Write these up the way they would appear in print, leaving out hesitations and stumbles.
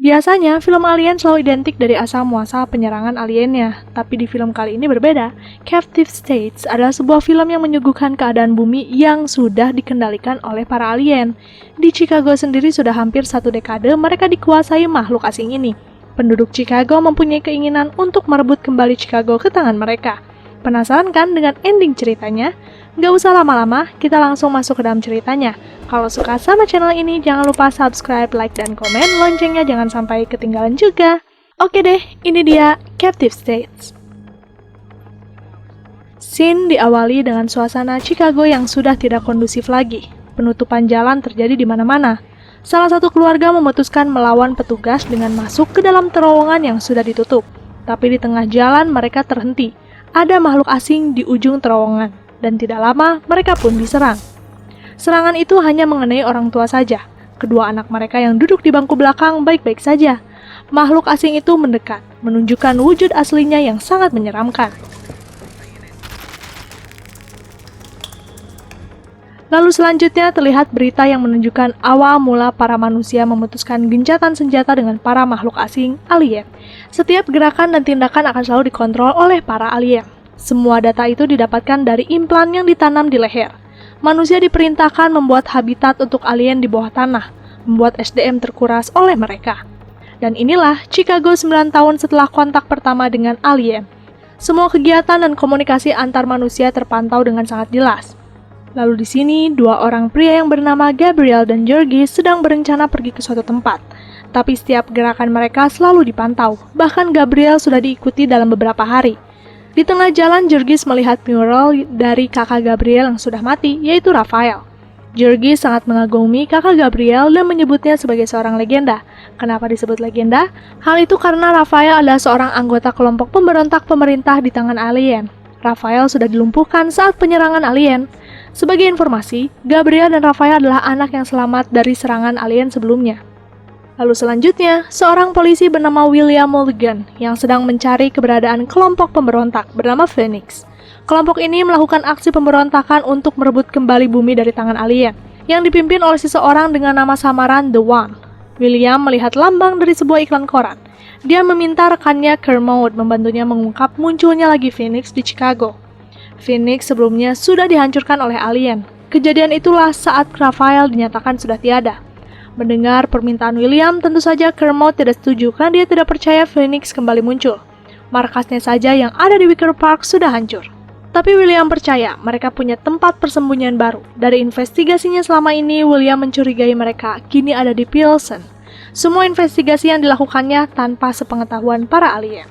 Biasanya, film alien selalu identik dari asal-muasal penyerangan aliennya, tapi di film kali ini berbeda. Captive States adalah sebuah film yang menyuguhkan keadaan bumi yang sudah dikendalikan oleh para alien. Di Chicago sendiri sudah hampir 1 dekade mereka dikuasai makhluk asing ini. Penduduk Chicago mempunyai keinginan untuk merebut kembali Chicago ke tangan mereka. Penasaran kan dengan ending ceritanya? Nggak usah lama-lama, kita langsung masuk ke dalam ceritanya. Kalau suka sama channel ini, jangan lupa subscribe, like, dan komen. Loncengnya jangan sampai ketinggalan juga. Oke deh, ini dia Captive States. Scene diawali dengan suasana Chicago yang sudah tidak kondusif lagi. Penutupan jalan terjadi di mana-mana. Salah satu keluarga memutuskan melawan petugas dengan masuk ke dalam terowongan yang sudah ditutup. Tapi di tengah jalan mereka terhenti. Ada makhluk asing di ujung terowongan, dan tidak lama mereka pun diserang. Serangan itu hanya mengenai orang tua saja. Kedua anak mereka yang duduk di bangku belakang baik-baik saja. Makhluk asing itu mendekat, menunjukkan wujud aslinya yang sangat menyeramkan. Lalu selanjutnya terlihat berita yang menunjukkan awal mula para manusia memutuskan gencatan senjata dengan para makhluk asing alien. Setiap gerakan dan tindakan akan selalu dikontrol oleh para alien. Semua data itu didapatkan dari implan yang ditanam di leher. Manusia diperintahkan membuat habitat untuk alien di bawah tanah, membuat SDM terkuras oleh mereka. Dan inilah Chicago 9 tahun setelah kontak pertama dengan alien. Semua kegiatan dan komunikasi antar manusia terpantau dengan sangat jelas. Lalu di sini, 2 orang pria yang bernama Gabriel dan Georgie sedang berencana pergi ke suatu tempat. Tapi setiap gerakan mereka selalu dipantau, bahkan Gabriel sudah diikuti dalam beberapa hari. Di tengah jalan, Georgie melihat mural dari kakak Gabriel yang sudah mati, yaitu Raphael. Georgie sangat mengagumi kakak Gabriel dan menyebutnya sebagai seorang legenda. Kenapa disebut legenda? Hal itu karena Raphael adalah seorang anggota kelompok pemberontak pemerintah di tangan alien. Raphael sudah dilumpuhkan saat penyerangan alien. Sebagai informasi, Gabriel dan Raphael adalah anak yang selamat dari serangan alien sebelumnya. Lalu selanjutnya, seorang polisi bernama William Mulligan yang sedang mencari keberadaan kelompok pemberontak bernama Phoenix. Kelompok ini melakukan aksi pemberontakan untuk merebut kembali bumi dari tangan alien, yang dipimpin oleh seseorang dengan nama samaran The One. William melihat lambang dari sebuah iklan koran. Dia meminta rekannya Kermode membantunya mengungkap munculnya lagi Phoenix di Chicago. Phoenix sebelumnya sudah dihancurkan oleh alien. Kejadian itulah saat Raphael dinyatakan sudah tiada. Mendengar permintaan William, tentu saja Kermode tidak setuju karena dia tidak percaya Phoenix kembali muncul. Markasnya saja yang ada di Wicker Park sudah hancur. Tapi William percaya mereka punya tempat persembunyian baru. Dari investigasinya selama ini, William mencurigai mereka kini ada di Pilsen. Semua investigasi yang dilakukannya tanpa sepengetahuan para alien.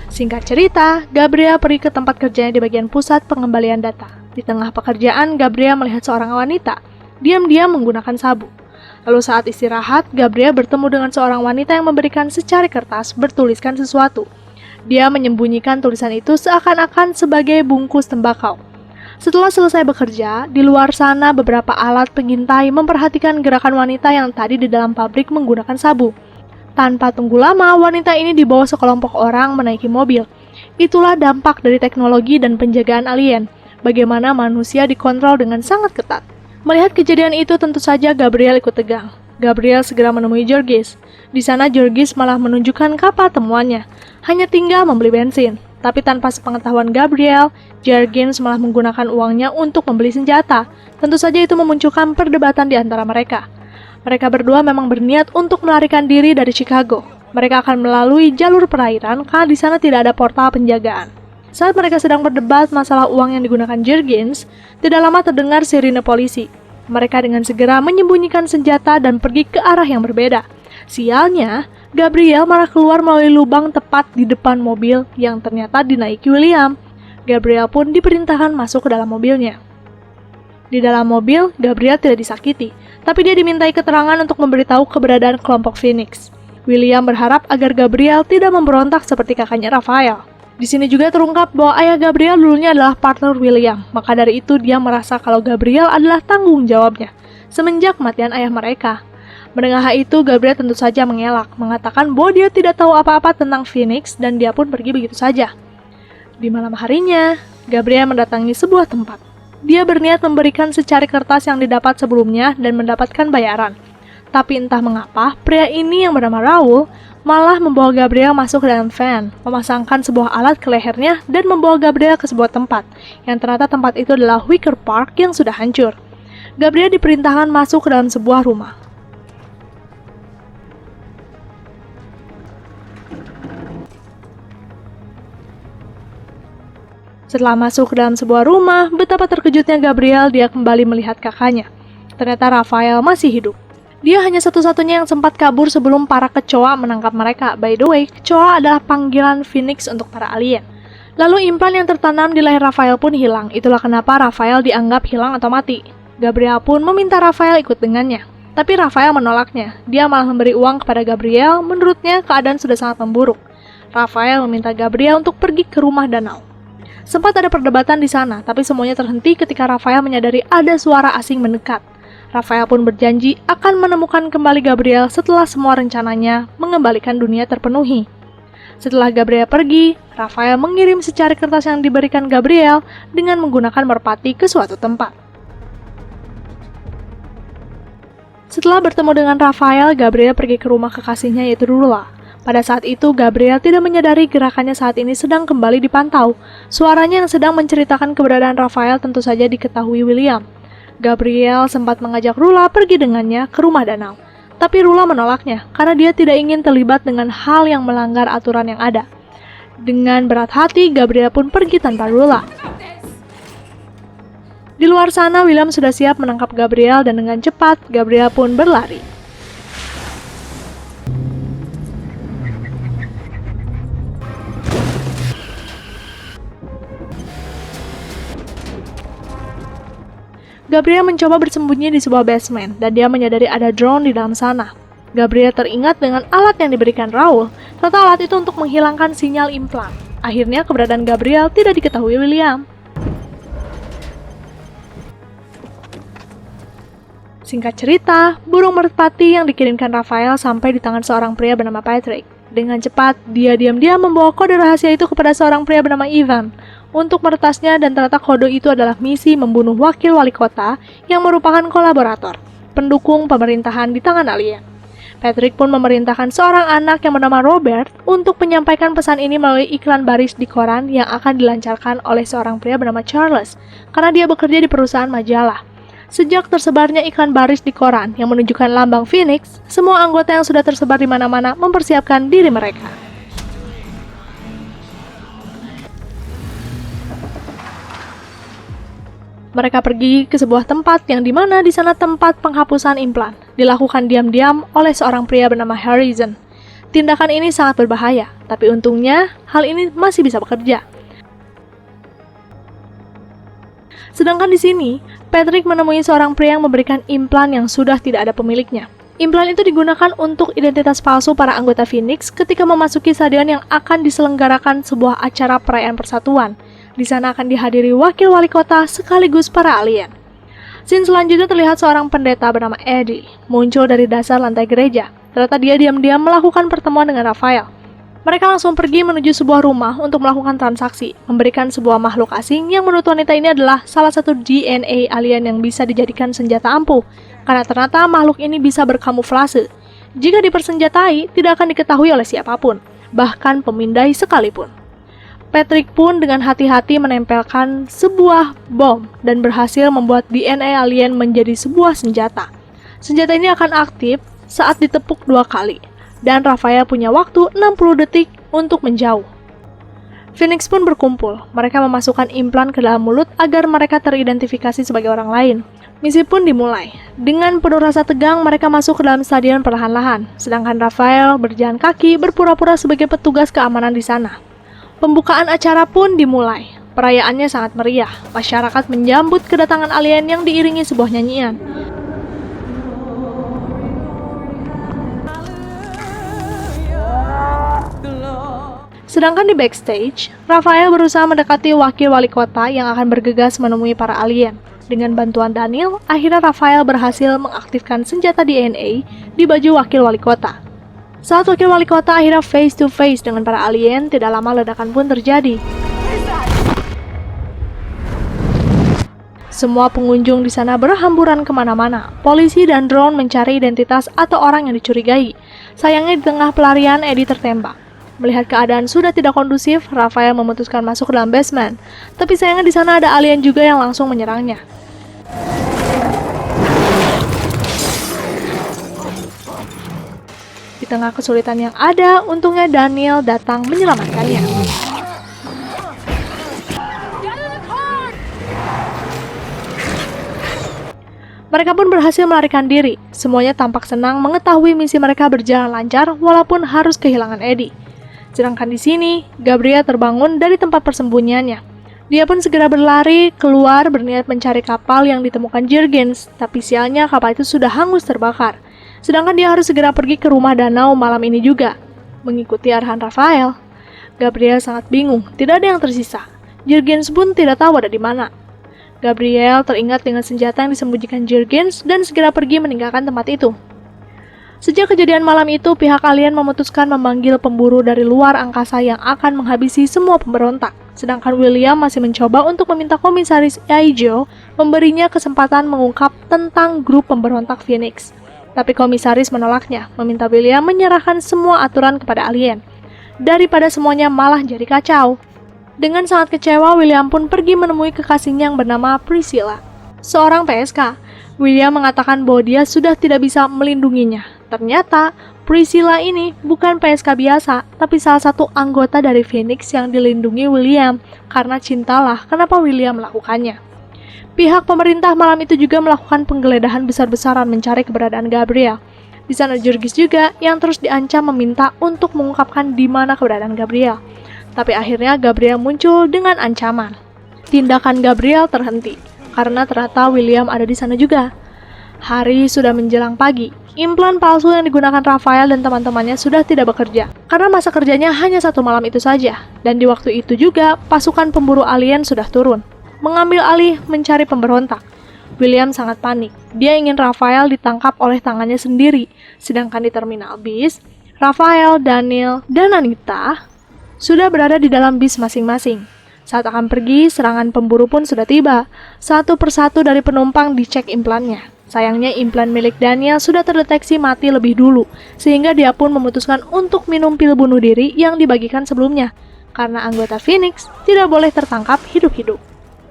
Singkat cerita, Gabriel pergi ke tempat kerjanya di bagian pusat pengembalian data. Di tengah pekerjaan, Gabriel melihat seorang wanita diam-diam menggunakan sabu. Lalu saat istirahat, Gabriel bertemu dengan seorang wanita yang memberikan secari kertas bertuliskan sesuatu. Dia menyembunyikan tulisan itu seakan-akan sebagai bungkus tembakau. Setelah selesai bekerja, di luar sana beberapa alat pengintai memperhatikan gerakan wanita yang tadi di dalam pabrik menggunakan sabu. Tanpa tunggu lama, wanita ini dibawa sekelompok orang menaiki mobil. Itulah dampak dari teknologi dan penjagaan alien. Bagaimana manusia dikontrol dengan sangat ketat. Melihat kejadian itu, tentu saja Gabriel ikut tegang. Gabriel segera menemui Georgie. Di sana Georgie malah menunjukkan kapal temuannya. Hanya tinggal membeli bensin. Tapi tanpa sepengetahuan Gabriel, Georgie malah menggunakan uangnya untuk membeli senjata. Tentu saja itu memunculkan perdebatan di antara mereka. Mereka berdua memang berniat untuk melarikan diri dari Chicago. Mereka akan melalui jalur perairan karena di sana tidak ada portal penjagaan. Saat mereka sedang berdebat masalah uang yang digunakan Jurgens, tidak lama terdengar sirine polisi. Mereka dengan segera menyembunyikan senjata dan pergi ke arah yang berbeda. Sialnya, Gabriel malah keluar melalui lubang tepat di depan mobil yang ternyata dinaiki William. Gabriel pun diperintahkan masuk ke dalam mobilnya. Di dalam mobil, Gabriel tidak disakiti, tapi dia dimintai keterangan untuk memberitahu keberadaan kelompok Phoenix. William berharap agar Gabriel tidak memberontak seperti kakaknya Raphael. Di sini juga terungkap bahwa ayah Gabriel dulunya adalah partner William, maka dari itu dia merasa kalau Gabriel adalah tanggung jawabnya semenjak kematian ayah mereka. Mendengar hal itu, Gabriel tentu saja mengelak, mengatakan bahwa dia tidak tahu apa-apa tentang Phoenix dan dia pun pergi begitu saja. Di malam harinya, Gabriel mendatangi sebuah tempat. Dia berniat memberikan secari kertas yang didapat sebelumnya dan mendapatkan bayaran. Tapi entah mengapa, pria ini yang bernama Raul malah membawa Gabriel masuk ke dalam van, memasangkan sebuah alat ke lehernya dan membawa Gabriel ke sebuah tempat, yang ternyata tempat itu adalah Wicker Park yang sudah hancur. Gabriel diperintahkan masuk ke dalam sebuah rumah. Setelah masuk ke dalam sebuah rumah, betapa terkejutnya Gabriel dia kembali melihat kakaknya. Ternyata Raphael masih hidup. Dia hanya satu-satunya yang sempat kabur sebelum para kecoa menangkap mereka. By the way, kecoa adalah panggilan Phoenix untuk para alien. Lalu implan yang tertanam di leher Raphael pun hilang. Itulah kenapa Raphael dianggap hilang atau mati. Gabriel pun meminta Raphael ikut dengannya. Tapi Raphael menolaknya. Dia malah memberi uang kepada Gabriel. Menurutnya keadaan sudah sangat memburuk. Raphael meminta Gabriel untuk pergi ke rumah danau. Sempat ada perdebatan di sana, tapi semuanya terhenti ketika Raphael menyadari ada suara asing mendekat. Raphael pun berjanji akan menemukan kembali Gabriel setelah semua rencananya mengembalikan dunia terpenuhi. Setelah Gabriel pergi, Raphael mengirim secari kertas yang diberikan Gabriel dengan menggunakan merpati ke suatu tempat. Setelah bertemu dengan Raphael, Gabriel pergi ke rumah kekasihnya yaitu Rula. Pada saat itu, Gabriel tidak menyadari gerakannya saat ini sedang kembali dipantau. Suaranya yang sedang menceritakan keberadaan Raphael tentu saja diketahui William. Gabriel sempat mengajak Rula pergi dengannya ke rumah danau. Tapi Rula menolaknya karena dia tidak ingin terlibat dengan hal yang melanggar aturan yang ada. Dengan berat hati, Gabriel pun pergi tanpa Rula. Di luar sana, William sudah siap menangkap Gabriel dan dengan cepat, Gabriel pun berlari. Gabriel mencoba bersembunyi di sebuah basement dan dia menyadari ada drone di dalam sana. Gabriel teringat dengan alat yang diberikan Raul, ternyata alat itu untuk menghilangkan sinyal implan. Akhirnya keberadaan Gabriel tidak diketahui William. Singkat cerita, burung merpati yang dikirimkan Raphael sampai di tangan seorang pria bernama Patrick. Dengan cepat, dia diam-diam membawa kode rahasia itu kepada seorang pria bernama Ivan untuk meretasnya dan ternyata kode itu adalah misi membunuh wakil wali kota yang merupakan kolaborator, pendukung pemerintahan di tangan alien. Patrick pun memerintahkan seorang anak yang bernama Robert untuk menyampaikan pesan ini melalui iklan baris di koran yang akan dilancarkan oleh seorang pria bernama Charles karena dia bekerja di perusahaan majalah. Sejak tersebarnya iklan baris di koran yang menunjukkan lambang Phoenix, semua anggota yang sudah tersebar di mana-mana mempersiapkan diri mereka. Mereka pergi ke sebuah tempat yang dimana di sana tempat penghapusan implan dilakukan diam-diam oleh seorang pria bernama Harrison. Tindakan ini sangat berbahaya, tapi untungnya hal ini masih bisa bekerja. Sedangkan di sini, Patrick menemui seorang pria yang memberikan implan yang sudah tidak ada pemiliknya. Implan itu digunakan untuk identitas palsu para anggota Phoenix ketika memasuki stadion yang akan diselenggarakan sebuah acara perayaan persatuan. Di sana akan dihadiri wakil wali kota sekaligus para alien. Scene selanjutnya terlihat seorang pendeta bernama Eddie muncul dari dasar lantai gereja. Ternyata dia diam-diam melakukan pertemuan dengan Raphael. Mereka langsung pergi menuju sebuah rumah untuk melakukan transaksi, memberikan sebuah makhluk asing yang menurut wanita ini adalah salah satu DNA alien yang bisa dijadikan senjata ampuh, karena ternyata makhluk ini bisa berkamuflase. Jika dipersenjatai, tidak akan diketahui oleh siapapun, bahkan pemindai sekalipun. Patrick pun dengan hati-hati menempelkan sebuah bom dan berhasil membuat DNA alien menjadi sebuah senjata. Senjata ini akan aktif saat ditepuk 2 kali. Dan Raphael punya waktu 60 detik untuk menjauh. Phoenix pun berkumpul. Mereka memasukkan implan ke dalam mulut agar mereka teridentifikasi sebagai orang lain. Misi pun dimulai. Dengan penuh rasa tegang, mereka masuk ke dalam stadion perlahan-lahan. Sedangkan Raphael berjalan kaki berpura-pura sebagai petugas keamanan di sana. Pembukaan acara pun dimulai. Perayaannya sangat meriah. Masyarakat menyambut kedatangan alien yang diiringi sebuah nyanyian. Sedangkan di backstage, Raphael berusaha mendekati wakil wali kota yang akan bergegas menemui para alien. Dengan bantuan Daniel, akhirnya Raphael berhasil mengaktifkan senjata DNA di baju wakil wali kota. Saat wakil wali kota akhirnya face to face dengan para alien, tidak lama ledakan pun terjadi. Semua pengunjung di sana berhamburan kemana-mana. Polisi dan drone mencari identitas atau orang yang dicurigai. Sayangnya di tengah pelarian, Eddie tertembak. Melihat keadaan sudah tidak kondusif, Raphael memutuskan masuk ke dalam basement. Tapi sayangnya di sana ada alien juga yang langsung menyerangnya. Di tengah kesulitan yang ada, untungnya Daniel datang menyelamatkannya. Mereka pun berhasil melarikan diri. Semuanya tampak senang mengetahui misi mereka berjalan lancar walaupun harus kehilangan Eddie. Sedangkan di sini, Gabriel terbangun dari tempat persembunyiannya. Dia pun segera berlari keluar berniat mencari kapal yang ditemukan Jurgens, tapi sialnya kapal itu sudah hangus terbakar. Sedangkan dia harus segera pergi ke rumah danau malam ini juga, mengikuti arahan Raphael. Gabriel sangat bingung, tidak ada yang tersisa. Jurgens pun tidak tahu ada di mana. Gabriel teringat dengan senjata yang disembunyikan Jurgens dan segera pergi meninggalkan tempat itu. Sejak kejadian malam itu, pihak alien memutuskan memanggil pemburu dari luar angkasa yang akan menghabisi semua pemberontak. Sedangkan William masih mencoba untuk meminta komisaris Ijo memberinya kesempatan mengungkap tentang grup pemberontak Phoenix. Tapi komisaris menolaknya, meminta William menyerahkan semua aturan kepada alien. Daripada semuanya malah jadi kacau. Dengan sangat kecewa, William pun pergi menemui kekasihnya yang bernama Priscilla, seorang PSK. William mengatakan bahwa dia sudah tidak bisa melindunginya. Ternyata, Priscilla ini bukan PSK biasa, tapi salah satu anggota dari Phoenix yang dilindungi William. Karena cintalah kenapa William melakukannya. Pihak pemerintah malam itu juga melakukan penggeledahan besar-besaran mencari keberadaan Gabriel. Di sana Jurgens juga yang terus diancam meminta untuk mengungkapkan di mana keberadaan Gabriel. Tapi akhirnya Gabriel muncul dengan ancaman. Tindakan Gabriel terhenti, karena ternyata William ada di sana juga. Hari sudah menjelang pagi. Implan palsu yang digunakan Raphael dan teman-temannya sudah tidak bekerja, karena masa kerjanya hanya satu malam itu saja. Dan di waktu itu juga, pasukan pemburu alien sudah turun, mengambil alih mencari pemberontak. William sangat panik. Dia ingin Raphael ditangkap oleh tangannya sendiri. Sedangkan di terminal bis, Raphael, Daniel, dan Anita sudah berada di dalam bis masing-masing. Saat akan pergi, serangan pemburu pun sudah tiba. Satu persatu dari penumpang dicek implannya. Sayangnya implan milik Daniel sudah terdeteksi mati lebih dulu, sehingga dia pun memutuskan untuk minum pil bunuh diri yang dibagikan sebelumnya, karena anggota Phoenix tidak boleh tertangkap hidup-hidup.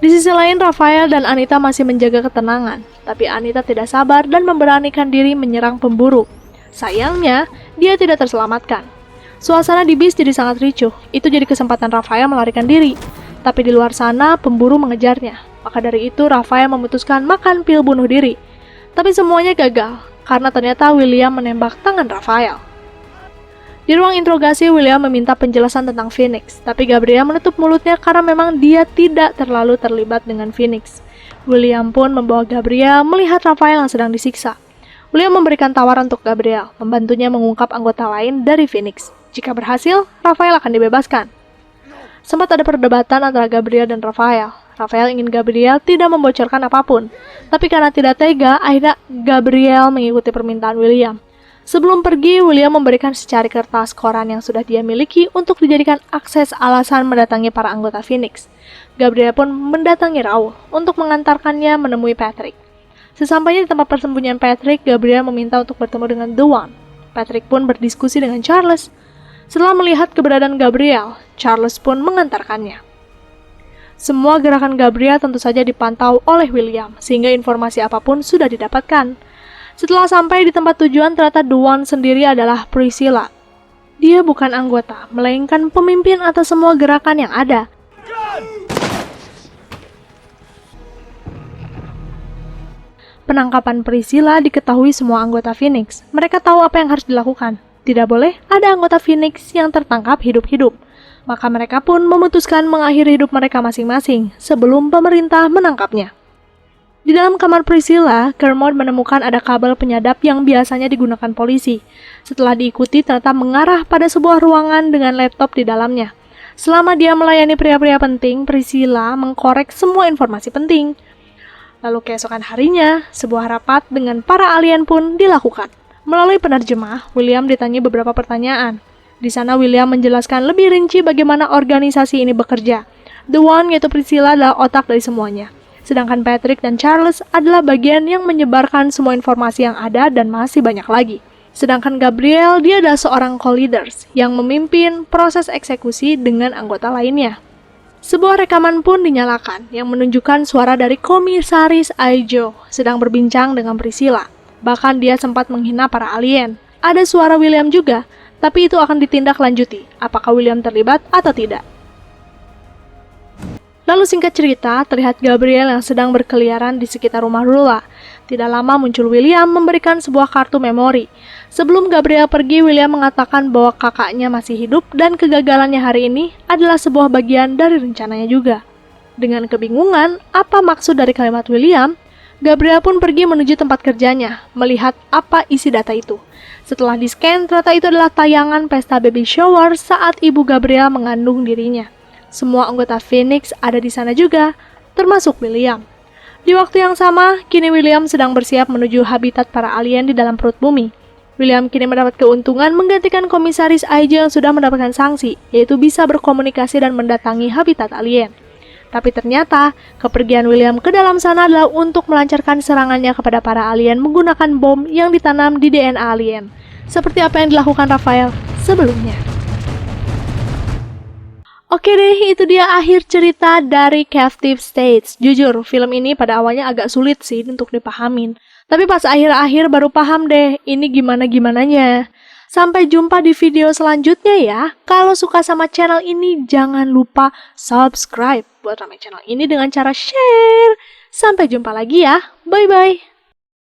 Di sisi lain, Raphael dan Anita masih menjaga ketenangan, tapi Anita tidak sabar dan memberanikan diri menyerang pemburu. Sayangnya, dia tidak terselamatkan. Suasana di bis jadi sangat ricuh. Itu jadi kesempatan Raphael melarikan diri. Tapi di luar sana, pemburu mengejarnya. Maka dari itu, Raphael memutuskan makan pil bunuh diri. Tapi semuanya gagal, karena ternyata William menembak tangan Raphael. Di ruang interogasi, William meminta penjelasan tentang Phoenix. Tapi Gabriel menutup mulutnya karena memang dia tidak terlalu terlibat dengan Phoenix. William pun membawa Gabriel melihat Raphael yang sedang disiksa. William memberikan tawaran untuk Gabriel, membantunya mengungkap anggota lain dari Phoenix. Jika berhasil, Raphael akan dibebaskan. Sempat ada perdebatan antara Gabriel dan Raphael. Raphael ingin Gabriel tidak membocorkan apapun. Tapi karena tidak tega, akhirnya Gabriel mengikuti permintaan William. Sebelum pergi, William memberikan secari kertas koran yang sudah dia miliki untuk dijadikan akses alasan mendatangi para anggota Phoenix. Gabriel pun mendatangi Raoul untuk mengantarkannya menemui Patrick. Sesampainya di tempat persembunyian Patrick, Gabriel meminta untuk bertemu dengan The One. Patrick pun berdiskusi dengan Charles. Setelah melihat keberadaan Gabriel, Charles pun mengantarkannya. Semua gerakan Gabriel tentu saja dipantau oleh William, sehingga informasi apapun sudah didapatkan. Setelah sampai di tempat tujuan, ternyata The One sendiri adalah Priscilla. Dia bukan anggota, melainkan pemimpin atas semua gerakan yang ada. Penangkapan Priscilla diketahui semua anggota Phoenix. Mereka tahu apa yang harus dilakukan. Tidak boleh ada anggota Phoenix yang tertangkap hidup-hidup. Maka mereka pun memutuskan mengakhiri hidup mereka masing-masing sebelum pemerintah menangkapnya. Di dalam kamar Priscilla, Kermode menemukan ada kabel penyadap yang biasanya digunakan polisi. Setelah diikuti, ternyata mengarah pada sebuah ruangan dengan laptop di dalamnya. Selama dia melayani pria-pria penting, Priscilla mengkorek semua informasi penting. Lalu keesokan harinya, sebuah rapat dengan para alien pun dilakukan. Melalui penerjemah, William ditanya beberapa pertanyaan. Di sana William menjelaskan lebih rinci bagaimana organisasi ini bekerja. The One, yaitu Priscilla, adalah otak dari semuanya. Sedangkan Patrick dan Charles adalah bagian yang menyebarkan semua informasi yang ada dan masih banyak lagi. Sedangkan Gabriel, dia adalah seorang co-leaders yang memimpin proses eksekusi dengan anggota lainnya. Sebuah rekaman pun dinyalakan yang menunjukkan suara dari Komisaris Aijo sedang berbincang dengan Priscilla. Bahkan dia sempat menghina para alien. Ada suara William juga, tapi itu akan ditindaklanjuti, apakah William terlibat atau tidak. Lalu singkat cerita, terlihat Gabriel yang sedang berkeliaran di sekitar rumah Rula. Tidak lama muncul William memberikan sebuah kartu memori. Sebelum Gabriel pergi, William mengatakan bahwa kakaknya masih hidup dan kegagalannya hari ini adalah sebuah bagian dari rencananya juga. Dengan kebingungan, apa maksud dari kalimat William, Gabriel pun pergi menuju tempat kerjanya, melihat apa isi data itu. Setelah di-scan, ternyata itu adalah tayangan pesta baby shower saat ibu Gabriel mengandung dirinya. Semua anggota Phoenix ada di sana juga, termasuk William. Di waktu yang sama, kini William sedang bersiap menuju habitat para alien di dalam perut bumi. William kini mendapat keuntungan menggantikan Komisaris Aijo yang sudah mendapatkan sanksi, yaitu bisa berkomunikasi dan mendatangi habitat alien. Tapi ternyata, kepergian William ke dalam sana adalah untuk melancarkan serangannya kepada para alien menggunakan bom yang ditanam di DNA alien, seperti apa yang dilakukan Raphael sebelumnya. Oke deh, itu dia akhir cerita dari Captive States. Jujur, film ini pada awalnya agak sulit sih untuk dipahamin. Tapi pas akhir-akhir baru paham deh, ini gimana-gimananya. Sampai jumpa di video selanjutnya ya. Kalau suka sama channel ini, jangan lupa subscribe buat ramai channel ini dengan cara share. Sampai jumpa lagi ya. Bye-bye.